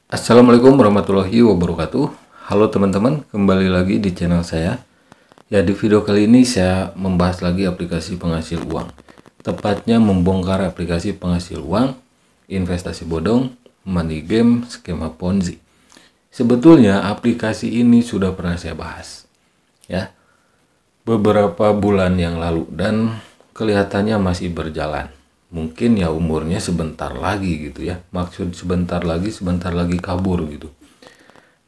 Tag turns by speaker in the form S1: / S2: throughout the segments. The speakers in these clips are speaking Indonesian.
S1: Assalamualaikum warahmatullahi wabarakatuh. Halo teman-teman, kembali lagi di channel saya. Ya, di video kali ini saya membahas lagi aplikasi penghasil uang. Tepatnya membongkar aplikasi penghasil uang, investasi bodong, money game, skema Ponzi. Sebetulnya aplikasi ini sudah pernah saya bahas, ya, beberapa bulan yang lalu dan kelihatannya masih berjalan. Mungkin ya umurnya sebentar lagi gitu ya. Maksud sebentar lagi kabur gitu.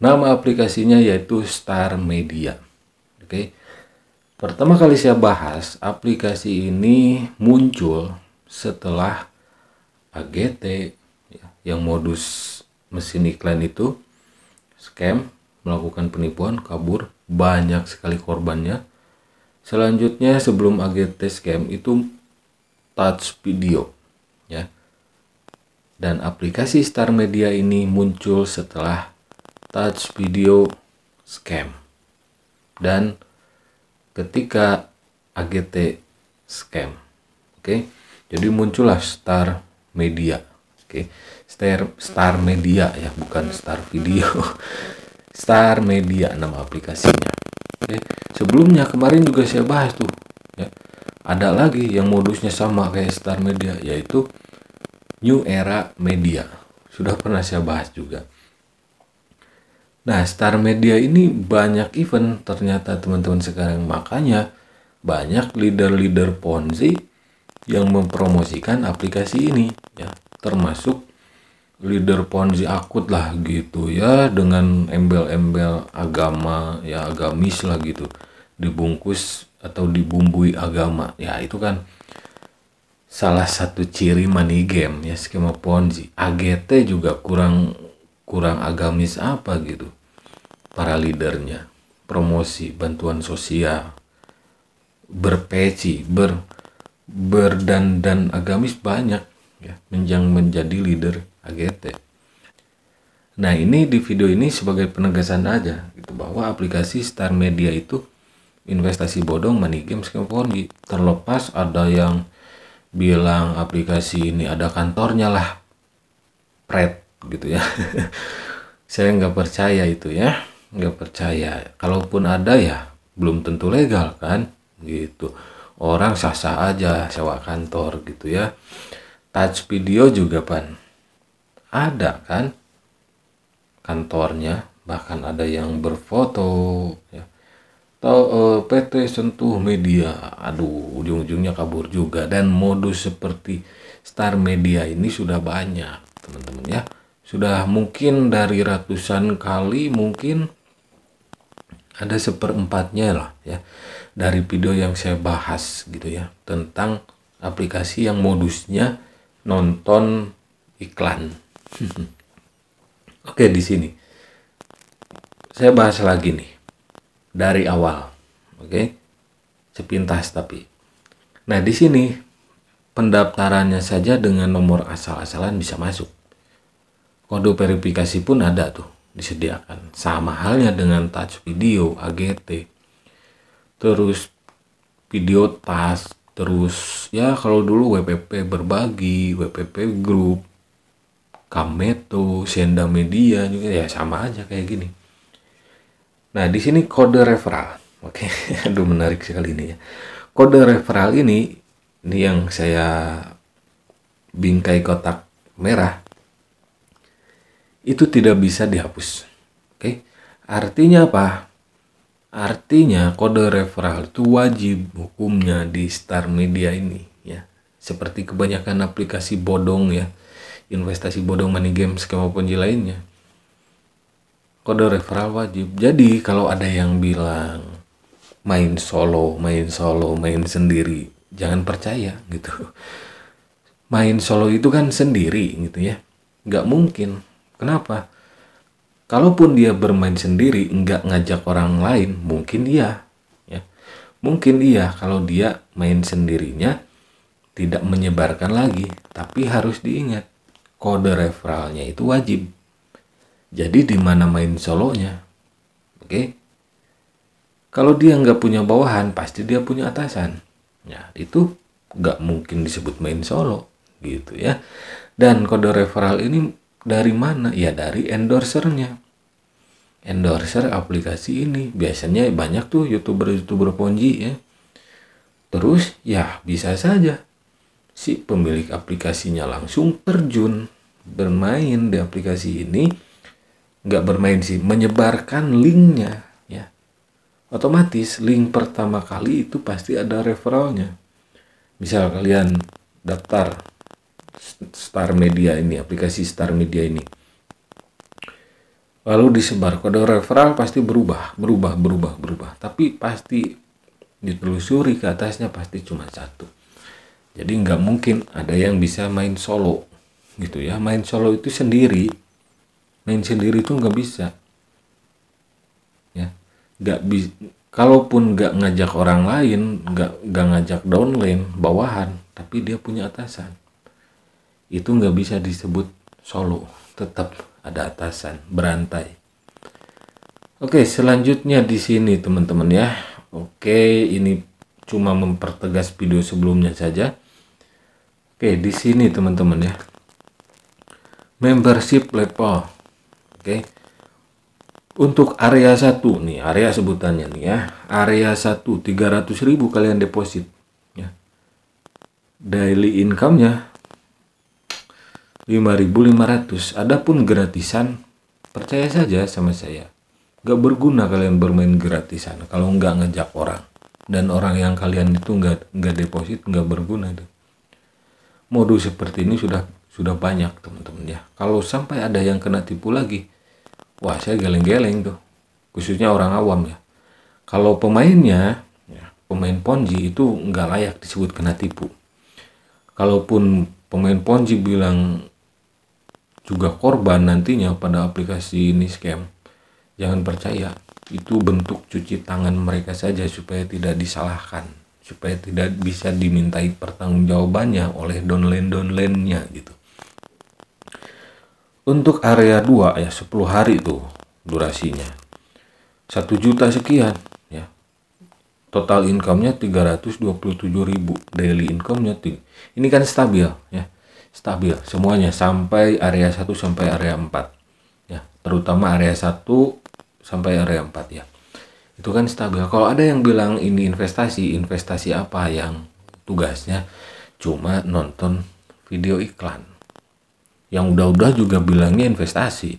S1: Nama aplikasinya yaitu Star Media. Oke. Pertama kali saya bahas, aplikasi ini muncul setelah AGT ya, yang modus mesin iklan itu scam, melakukan penipuan, kabur, banyak sekali korbannya. Selanjutnya sebelum AGT scam itu Touch Video ya. Dan aplikasi Star Media ini muncul setelah Touch Video scam. Dan ketika AGT scam. Oke. Jadi muncullah Star Media. Oke. Star Media ya, bukan Star Video. Star Media nama aplikasinya. Oke. Sebelumnya kemarin juga saya bahas tuh ya. Ada lagi yang modusnya sama kayak Star Media, yaitu New Era Media. Sudah pernah saya bahas juga. Nah, Star Media ini banyak event ternyata teman-teman sekarang. Makanya banyak leader-leader Ponzi yang mempromosikan aplikasi ini ya, termasuk leader Ponzi akut lah gitu ya, dengan embel-embel agama ya, agamis lah gitu, dibungkus atau dibumbui agama ya. Itu kan salah satu ciri money game ya, skema Ponzi. AGT juga kurang agamis apa gitu para leadernya. Promosi bantuan sosial, berpeci, berdandan agamis banyak ya, menjadi leader AGT. Nah, ini di video ini sebagai penegasan aja gitu, bahwa aplikasi Star Media itu investasi bodong, money game, skema Ponzi. Terlepas ada yang bilang aplikasi ini ada kantornya lah, pret gitu ya. Saya nggak percaya itu ya, nggak percaya. Kalaupun ada ya belum tentu legal kan gitu. Orang sah-sah aja sewa kantor gitu ya. Touch Video juga pan ada kan kantornya, bahkan ada yang berfoto ya. Atau PT Sentuh Media, aduh ujung-ujungnya kabur juga. Dan modus seperti Star Media ini sudah banyak teman-teman ya, sudah mungkin dari ratusan kali, mungkin ada seperempatnya lah ya dari video yang saya bahas gitu ya, tentang aplikasi yang modusnya nonton iklan. Oke, di sini saya bahas lagi nih dari awal, oke, sepintas tapi. Nah, di sini pendaftarannya saja dengan nomor asal-asalan bisa masuk. Kode verifikasi pun ada tuh disediakan. Sama halnya dengan Touch Video, AGT. Terus video task, terus ya kalau dulu WPP berbagi, WPP grup, Kameto, Senda Media juga ya sama aja kayak gini. Nah, di sini kode referral. Oke, aduh menarik sekali ini ya. Kode referral ini yang saya bingkai kotak merah, itu tidak bisa dihapus. Oke. Artinya apa? Artinya kode referral itu wajib hukumnya di Star Media ini ya. Seperti kebanyakan aplikasi bodong ya, investasi bodong, money game, skema Ponzi lainnya. Kode referral wajib. Jadi kalau ada yang bilang main solo, main sendiri, jangan percaya gitu. Main solo itu kan sendiri gitu ya, nggak mungkin. Kenapa? Kalaupun dia bermain sendiri, nggak ngajak orang lain, mungkin iya ya. Mungkin iya kalau dia main sendirinya tidak menyebarkan lagi. Tapi harus diingat, kode referralnya itu wajib. Jadi di mana main solonya, oke? Kalau dia nggak punya bawahan, pasti dia punya atasan. Ya, itu nggak mungkin disebut main solo, gitu ya. Dan kode referral ini Dari mana? Ya dari endorsernya. Endorser aplikasi ini. Biasanya banyak tuh YouTuber Ponzi ya. Terus ya bisa saja si pemilik aplikasinya langsung terjun bermain di aplikasi ini. Nggak bermain sih, menyebarkan linknya ya. Otomatis link pertama kali itu pasti ada referralnya. Misal kalian daftar Star Media ini, aplikasi Star Media ini, lalu disebar kode referral, pasti berubah. Tapi pasti ditelusuri ke atasnya pasti cuma satu. Jadi nggak mungkin ada yang bisa main solo gitu ya. Main solo itu sendiri, main sendiri itu nggak bisa ya. Nggak bisa. Kalaupun nggak ngajak orang lain, nggak ngajak downline bawahan, tapi dia punya atasan, itu nggak bisa disebut solo. Tetap ada atasan, berantai. Oke, selanjutnya di sini teman-teman ya. Oke, ini cuma mempertegas video sebelumnya saja. Oke, di sini teman-teman ya. Membership level. Oke. Untuk area 1 nih, area sebutannya nih ya. Area 1 300.000 kalian deposit ya. Daily income-nya 5.500. Adapun gratisan, percaya saja sama saya, gak berguna kalian bermain gratisan kalau nggak ngajak orang, dan orang yang kalian itu nggak deposit, nggak berguna tuh. Modus seperti ini sudah banyak teman-teman ya. Kalau sampai ada yang kena tipu lagi, wah saya geleng-geleng tuh, khususnya orang awam ya. Kalau pemainnya ya, pemain Ponzi itu nggak layak disebut kena tipu. Kalaupun pemain Ponzi bilang juga korban nantinya pada aplikasi ini scam, jangan percaya. Itu bentuk cuci tangan mereka saja supaya tidak disalahkan, supaya tidak bisa dimintai pertanggungjawabannya oleh downline-nya gitu. Untuk area 2 ya 10 hari tuh durasinya 1 juta sekian ya. Total income-nya 327.000, daily income-nya ini kan stabil ya. Stabil semuanya sampai area 1 sampai area 4 ya, terutama area 1 sampai area 4 ya. Itu kan stabil. Kalau ada yang bilang ini investasi apa yang tugasnya cuma nonton video iklan, yang udah juga bilangnya investasi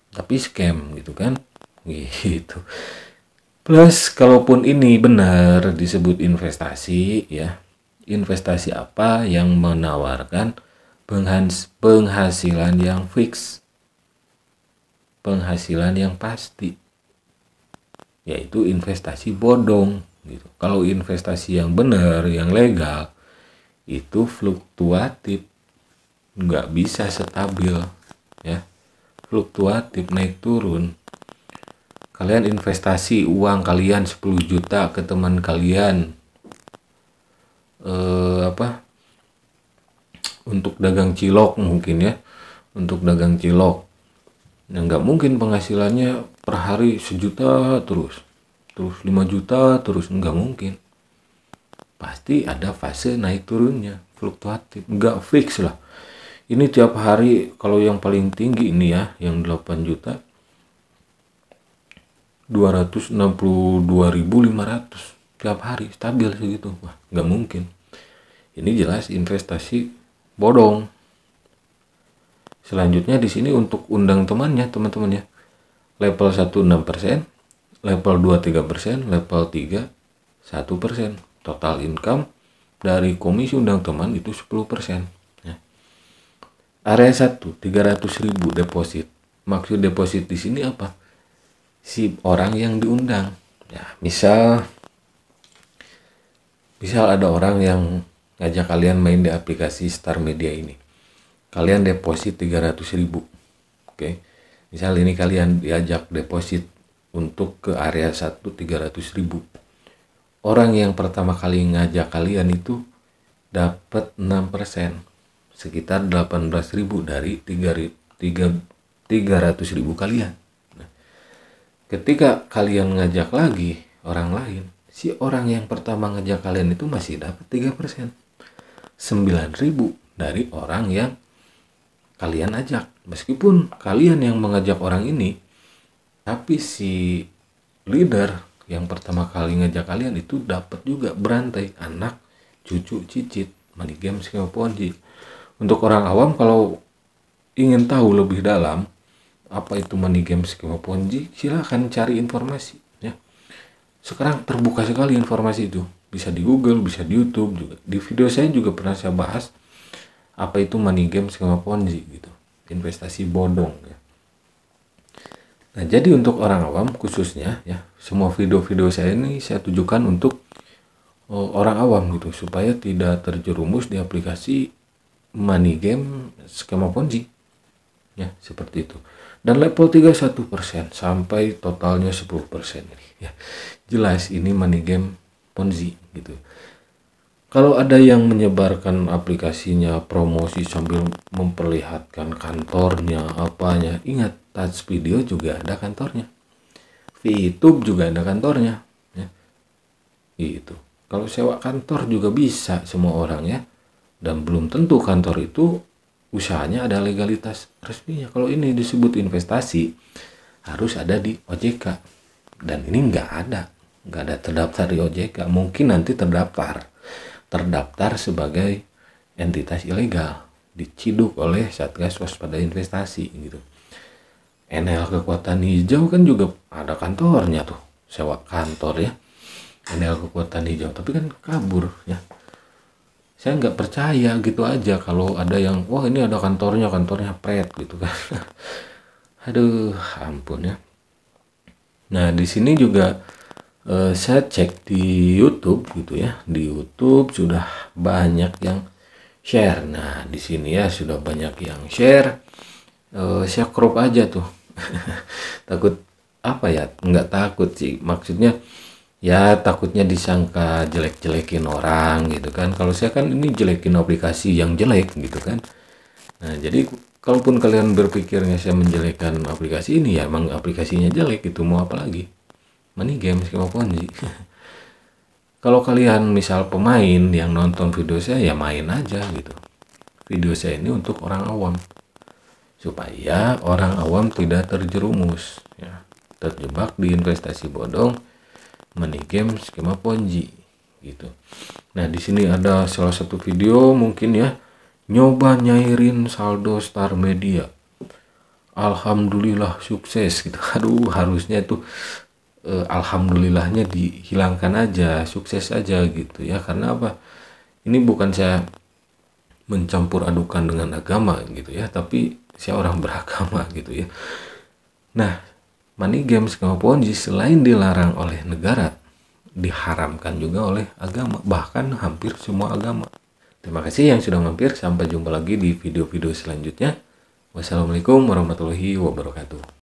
S1: tapi scam gitu kan gitu. Plus kalaupun ini benar disebut investasi ya, investasi apa yang menawarkan penghasilan yang fix, penghasilan yang pasti, yaitu investasi bodong gitu. Kalau investasi yang benar, yang legal, itu fluktuatif, nggak bisa stabil ya, fluktuatif, naik turun. Kalian investasi uang kalian 10 juta ke teman kalian untuk dagang cilok mungkin ya, untuk dagang cilok. Nah, nggak mungkin penghasilannya per hari 1 juta terus 5 juta terus, nggak mungkin. Pasti ada fase naik turunnya, fluktuatif, nggak fix lah. Ini tiap hari kalau yang paling tinggi ini ya, yang 8 juta 262.500 tiap hari stabil segitu. Wah, nggak mungkin. Ini jelas investasi bodong. Selanjutnya di sini untuk undang temannya teman-teman ya. Level 1 6%, level 2 3%, level 3 1%. Total income dari komisi undang teman itu 10% ya. Area 1 300.000 deposit. Maksud deposit di sini apa? Si orang yang diundang ya. Misal ada orang yang ngajak kalian main di aplikasi Star Media ini, kalian deposit 300.000. Oke. Misal ini kalian diajak deposit untuk ke area 1 300.000. Orang yang pertama kali ngajak kalian itu dapat 6%, sekitar 18.000 dari 300.000 kalian. Nah, ketika kalian ngajak lagi orang lain, si orang yang pertama ngajak kalian itu masih dapat 3%, 9.000 dari orang yang kalian ajak. Meskipun kalian yang mengajak orang ini, tapi si leader yang pertama kali ngajak kalian itu dapat juga berantai anak, cucu, cicit, money game, skema ponzi. Untuk orang awam kalau ingin tahu lebih dalam apa itu money game, skema ponzi, silahkan cari informasi ya. Sekarang terbuka sekali informasi itu, bisa di Google, bisa di YouTube juga. Di video saya juga pernah saya bahas apa itu money game, skema ponzi gitu, investasi bodong ya. Nah, jadi untuk orang awam khususnya ya, semua video-video saya ini saya tujukan untuk orang awam gitu, supaya tidak terjerumus di aplikasi money game, skema ponzi ya, seperti itu. Dan level 31% sampai totalnya 10% ini ya. Jelas ini money game ponzi gitu. Kalau ada yang menyebarkan aplikasinya, promosi sambil memperlihatkan kantornya, apanya, ingat, touch video juga ada kantornya, YouTube juga ada kantornya ya. Itu kalau sewa kantor juga bisa semua orang ya, dan belum tentu kantor itu usahanya ada legalitas resminya. Kalau ini disebut investasi harus ada di OJK, dan ini nggak ada terdaftar di OJK. Mungkin nanti terdaftar sebagai entitas ilegal, diciduk oleh Satgas Waspada Investasi gitu. NL Kekuatan Hijau kan juga ada kantornya tuh, sewa kantor ya, NL Kekuatan Hijau, tapi kan kabur ya. Saya nggak percaya gitu aja kalau ada yang wah ini ada kantornya pret gitu kan. Aduh, ampun ya. Nah, di sini juga saya cek di YouTube gitu ya. Di YouTube sudah banyak yang share. Nah, di sini ya sudah banyak yang share. Saya crop aja tuh. Takut apa ya? Nggak takut sih. Maksudnya ya takutnya disangka jelek-jelekin orang gitu kan. Kalau saya kan ini jelekin aplikasi yang jelek gitu kan. Nah, jadi kalaupun kalian berpikirnya saya menjelekkan aplikasi ini, ya emang aplikasinya jelek gitu, mau apa lagi? Money game, skema ponzi. Kalau kalian misal pemain yang nonton video saya, ya main aja gitu. Video saya ini untuk orang awam, supaya orang awam tidak terjerumus ya, terjebak di investasi bodong, money game, skema ponzi gitu. Nah, di sini ada salah satu video mungkin ya, nyoba nyairin saldo Star Media, alhamdulillah sukses gitu. Aduh, harusnya itu alhamdulillahnya dihilangkan aja, sukses aja gitu ya. Karena apa? Ini bukan saya mencampur adukan dengan agama gitu ya, tapi saya orang beragama gitu ya. Nah, money game, skema ponzi selain dilarang oleh negara, diharamkan juga oleh agama, bahkan hampir semua agama. Terima kasih yang sudah mampir, sampai jumpa lagi di video-video selanjutnya. Wassalamualaikum warahmatullahi wabarakatuh.